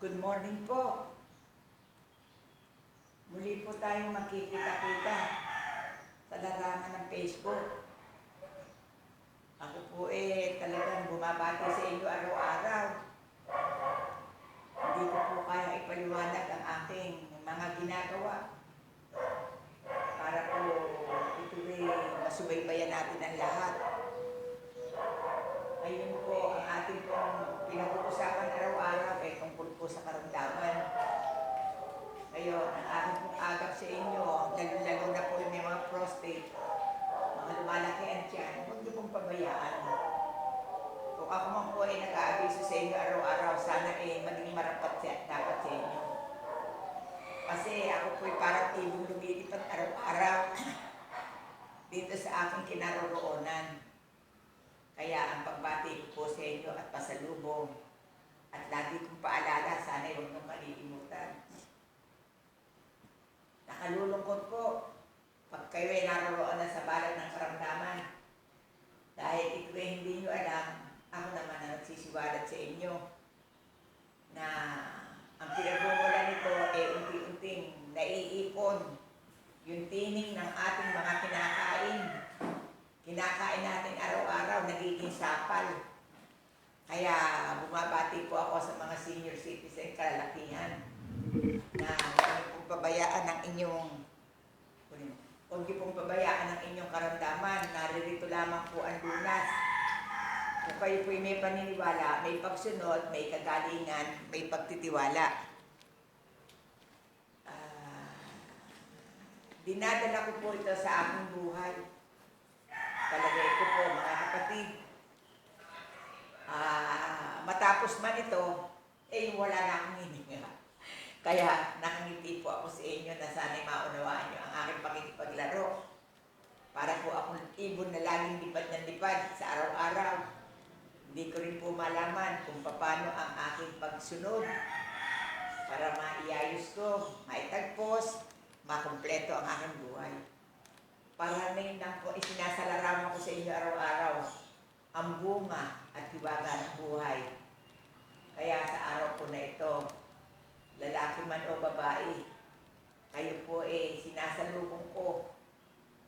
Good morning po. Muli po tayong magkikita-kita sa larangan ng Facebook. Ako po talagang bumabati sa inyo araw-araw. Hindi ko po kaya ipaliwanag ang aking mga ginagawa. Para po ito masubaybayan natin ang lahat. Ayun po ang ating pong pinag-uusapan araw-araw tungkol po sa karamdaman. Ngayon, ang aking pong agap sa inyo, lalo na po yung may mga prostate, mga lumalaki ang tiyan, huwag niyo pong pabayaan. Kung ako man po nag-aabiso sa inyo araw-araw, sana maging marapat dapat sa inyo. Kasi ako po parang ibong lumilipat araw-araw dito sa aking kinaroroonan. Kaya ang pagbati ko po sa inyo at pasalubong at lagi kong paalala, sana huwag niyong kalilimutan. Nakalulungkot po pag kayo naroroon na sa balat ng karamdaman. Dahil ito hindi nyo alam, ako naman ang nagsisiwalat sa inyo na ang pinagmumula nito unti-unting naiipon yung tining ng ating mga kinakain. Kinakain natin araw-araw, nagiging sapal. Kaya bumabati po ako sa mga senior citizen kalalakihan na huwag pong pabayaan ang inyong karamdaman. Naririto lamang po ang lunas. Kung kayo po may paniniwala, may pagsunod, may kagalingan, may pagtitiwala. Dinadala ko po ito sa aking buhay. Palagay ko po mga kapatid, matapos man ito, wala na akong hininga. Kaya nakangiti po ako sa inyo na sana'y maunawaan nyo ang aking pakikipaglaro. Para po akong ibon na laging lipad ng lipad sa araw-araw. Hindi ko rin po malaman kung paano ang aking pagsunod para maiayos ko, maitagpos, makumpleto ang aking buhay. Paraning lang po isinasalaraman ko sa inyo araw-araw ang bunga at hiwaga ng buhay. Kaya sa araw po na ito, lalaki man o babae, kayo po sinasalubong ko.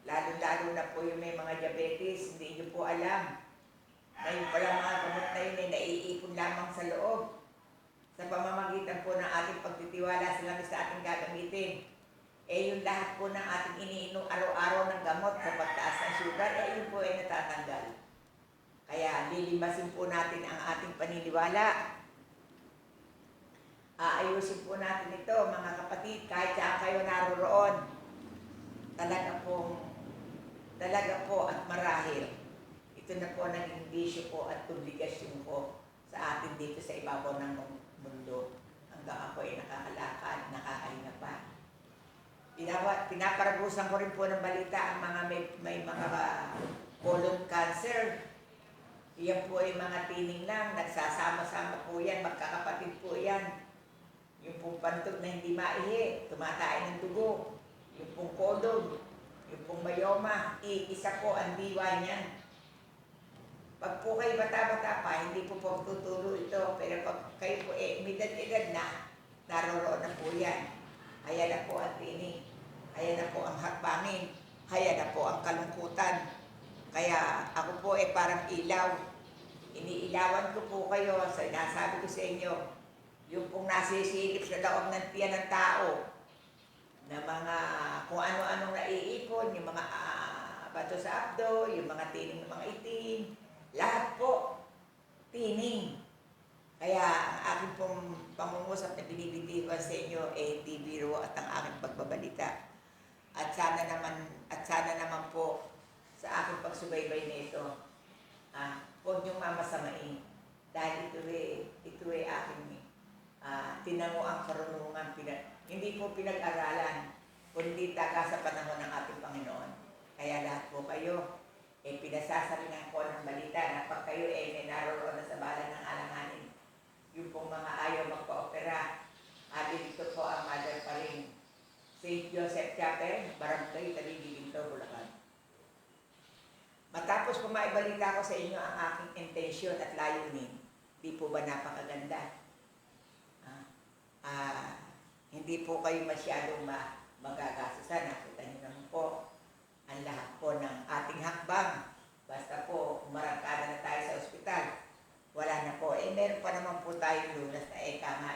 Lalo-lalo na po yung may mga diabetes, hindi nyo po alam na yung palang mga gamot na yun naiipon lamang sa loob. Sa pamamagitan po ng ating pagtitiwala sa langis na ating gagamitin. Yung lahat po ng ating iniinom araw-araw ng gamot sa pagtaas ng sugar, yun po natatanggal. Kaya lilimasin po natin ang ating paniniwala. Aayusin po natin ito, mga kapatid, kahit saan kayo naroroon. Talaga po at marahil. Ito na po naging bisyo po at obligasyon po sa atin dito sa ibabaw ng mundo. Hanggang ako nakakalakad, nakakahinga pa. Pinaparabusan ko rin po ng balita ang mga may mga colon cancer. Iyan po ay mga tining lang, nagsasama-sama po yan, magkakapatid po yan. Yung pong pantog na hindi maihi, tumatay ng dugo. Yung pong colon, yung pong myoma, isa po ang diwa niyan. Pag po kayo bata-bata pa, hindi po tutulo ito. Pero pag kayo po edad-edad na, naroroon na po yan. Ayan na po ang tining. Ayan na po ang hakbangin. Ayan na po ang kalungkutan. Kaya ako po parang ilaw. Iniilawan ko po kayo. Sinasabi ko sa inyo, yung pong nasisilip sa loob ng tiyan ng tao, na mga kung ano-anong naiipon, yung mga bato sa abdo, yung mga tining ng mga itim, lahat po, tining. Kaya ang aking pong pangungusap na binibitiwan sa inyo hindi biro at ang aking pagbabalita. At sana naman po sa aking pagsubaybay nito, huwag niyong mamasamain. Dahil ito aking tinango ang karunungan. Hindi po pinag-aralan, kundi taga sa panahon ng ating Panginoon. Kaya lahat po kayo, pinasasalingan ko ng balita na pag kayo may naroroon na sa balan ng alanganin. Yung pong mga ayaw magpa-opera, dito po ang mother pa rin. St. Joseph Chapel, Barangay Taligiging, Bulacan. Matapos po maibalita ko sa inyo ang aking intensyon at layunin, di po ba napakaganda? hindi po kayo masyadong magagastusan. Nakita niyo naman po ang lahat po ng ating hakbang. Basta po umarangkada na tayo sa ospital, wala na po. Meron pa naman po tayong lunas na nga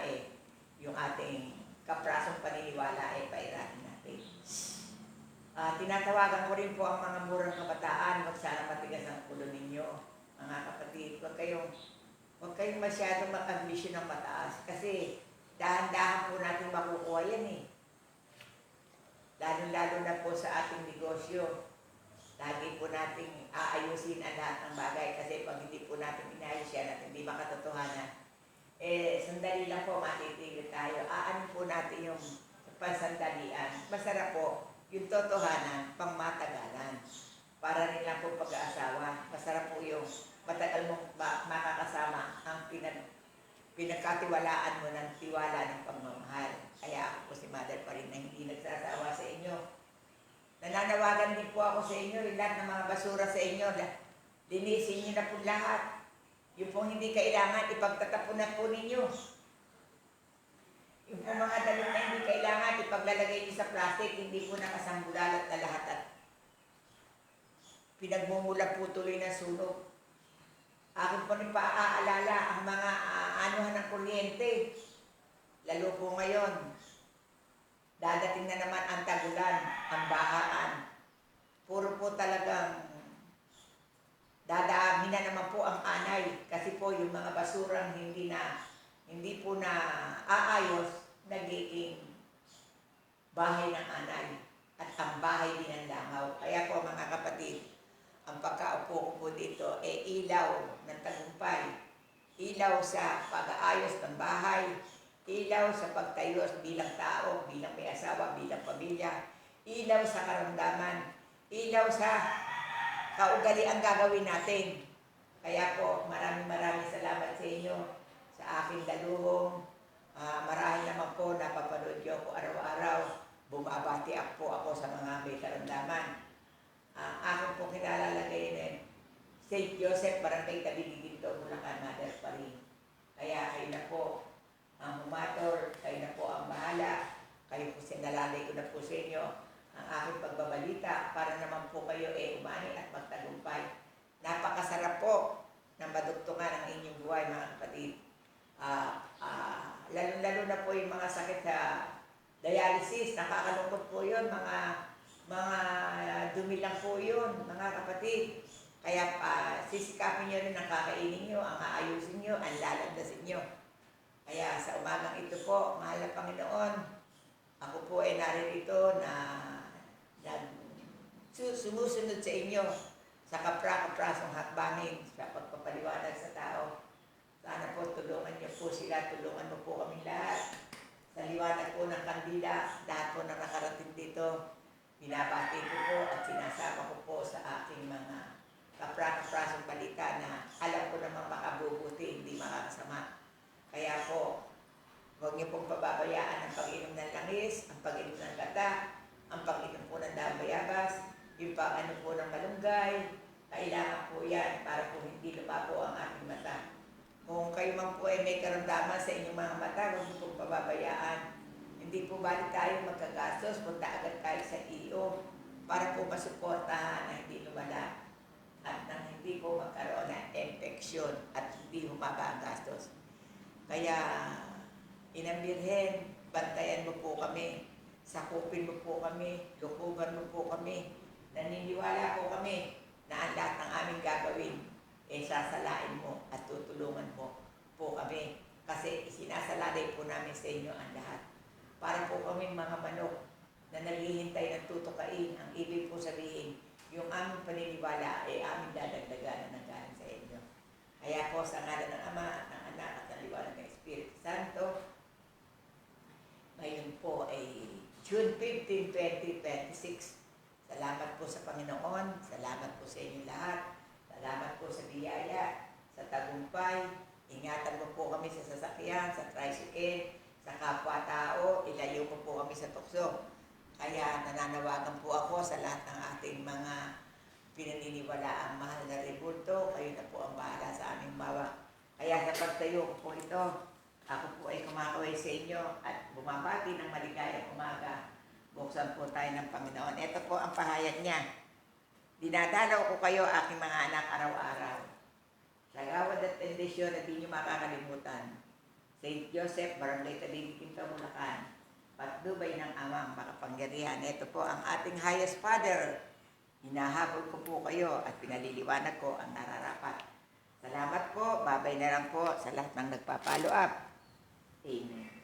yung ating kaprasong paniniwala pairahin natin. Tinatawagan ko rin po ang mga murang kabataan, wag sana matigas ang ulo ninyo. Mga kapatid, wag kayong masyadong mag-ambisyon ng mataas kasi dahan-dahan po natin makukuha yan Lalo-lalo na po sa ating negosyo. Lagi po nating aayusin ang lahat ng bagay kasi pag hindi po natin inayos yan at hindi makatotohanan, sandali lang po matitigil tayo. Ano po natin yung pansandalian. Masarap po yung totohanan, pangmatagalan. Para rin lang po pag-aasawa. Masarap po yung matagal mong makakasama ang pinagkatiwalaan mo ng tiwala ng pagmamahal. Kaya ako po si Mother pa rin na hindi nagsasawa sa inyo. Nananawagan din po ako sa inyo, lahat ng mga basura sa inyo, linisin niyo na po lahat. Yung pong hindi kailangan, ipagtatapon na po ninyo. Yung pong mga damit na hindi kailangan, ipaglalagay niyo sa plastic, hindi po nakasambudalat na lahat at pinagmumula po tuloy ng sunog. Akin po rin paaalala ang mga anuhan ng kuryente. Lalo po ngayon, dadating na naman ang tagulan, ang bahaan. Puro po talagang dadaamin na naman po ang anay. Kasi po yung mga basurang hindi po na aayos, nagiging bahay ng anay. At ang bahay din ng langaw. Kaya po mga kapatid, ang pagkaupo ko po dito ilaw ng tagumpay. Ilaw sa pag-aayos ng bahay. Ilaw sa pagtayo bilang tao, bilang may asawa, bilang pamilya. Ilaw sa karamdaman. Ilaw sa kaugalian gagawin natin. Kaya po, maraming salamat sa inyo, sa aking daluhong. Marahil naman po napapanood niyo ako araw-araw. Bumabati po ako sa mga may karamdaman. Aking po kinalalagay St. Joseph, Barangay Tabinigin, Bulacan, Mother pa rin. Kaya kayo na po ang humator, kayo na po ang bahala. Kayo po sinalalay ko na po sa inyo ang aking pagbabalita para naman po kayo umani at magtagumpay. Napakasarap po na madugtungan ang inyong buhay mga kapatid. Lalo-lalo na po yung mga sakit sa dialysis, nakakalungkot po yun, mga dumi lang po yun, mga kapatid. Kaya sisikapin nyo rin ang kakainin nyo, ang aayusin nyo, ang lalandasin nyo. Kaya sa umagang ito po, mahal na Panginoon, ako po ay naririto na sumusunod sa inyo sa kaprasong hakbangin sa pagpapaliwanag sa tao. Sana po tulungan niyo po sila, tulungan mo po kami lahat. Sa liwanag po ng kandila, lahat po na nakarating dito, binabati ko po at sinasama ko po sa aking mga kaprasong balita na alam ko namang makabubuti, hindi makakasama. Kaya po, huwag niyo pong pababayaan ang pag-inom ng langis, ang pag-inom ng gata, ang pag-inom po ng dabayabas, yung pag-ano po ng malunggay. Kailangan po yan para po hindi lumabo ang ating mata. Kung kayo man po ay may karamdaman sa inyong mga mata, huwag niyo pong pababayaan. Hindi po balik tayo magkagastos, punta agad tayo sa iyo para po masuportahan na hindi lumala at nang hindi po magkaroon ng infeksyon at hindi humaba ang gastos. Kaya, Inang Birhen, bantayan mo po kami, sakupin mo po kami, lukuban mo po kami, naniniwala po kami na ang lahat ng aming gagawin sasalain mo at tutulungan mo po kami kasi sinasalalay po namin sa inyo ang lahat. Para po kaming mga manok na naghihintay ng tutukain, ang ibig po sabihin, yung aming paniniwala ay aming dadagdagan ng galing sa inyo. Kaya po sa ngalan ng Ama, ng Anak at ng Liwanag ng Espiritu Santo, ngayon po ay June 15, 2026. Salamat po sa Panginoon, salamat po sa inyo lahat, salamat po sa biyaya, sa tagumpay. Ingatan mo po kami sa sasakyan, sa tricycle, sa kapwa-tao, ilayo mo po kami sa tukso. Kaya nananawagan po ako sa lahat ng ating mga pinaniniwalaang mahal na rebulto, kayo na po ang bahala sa aming mawa. Kaya sa pagtayo ko po ito, Ako po ay kumakaway sa inyo at bumabati ng maligayang umaga. Buksan po tayo ng Panginoon. Ito po ang pahayag niya. Dinadalaw ko kayo, aking mga anak, araw-araw. Sa gawad at bendisyon na di nyo makakalimutan. St. Joseph, Barangay Tabibikin, Bulacan. Patnubay ng amang makapangyarihan. Ito po ang ating highest Father. Hinahabol ko po kayo at pinaliliwanag ko ang nararapat. Salamat po. Babay na lang po sa lahat ng nagpa-follow up. Amen.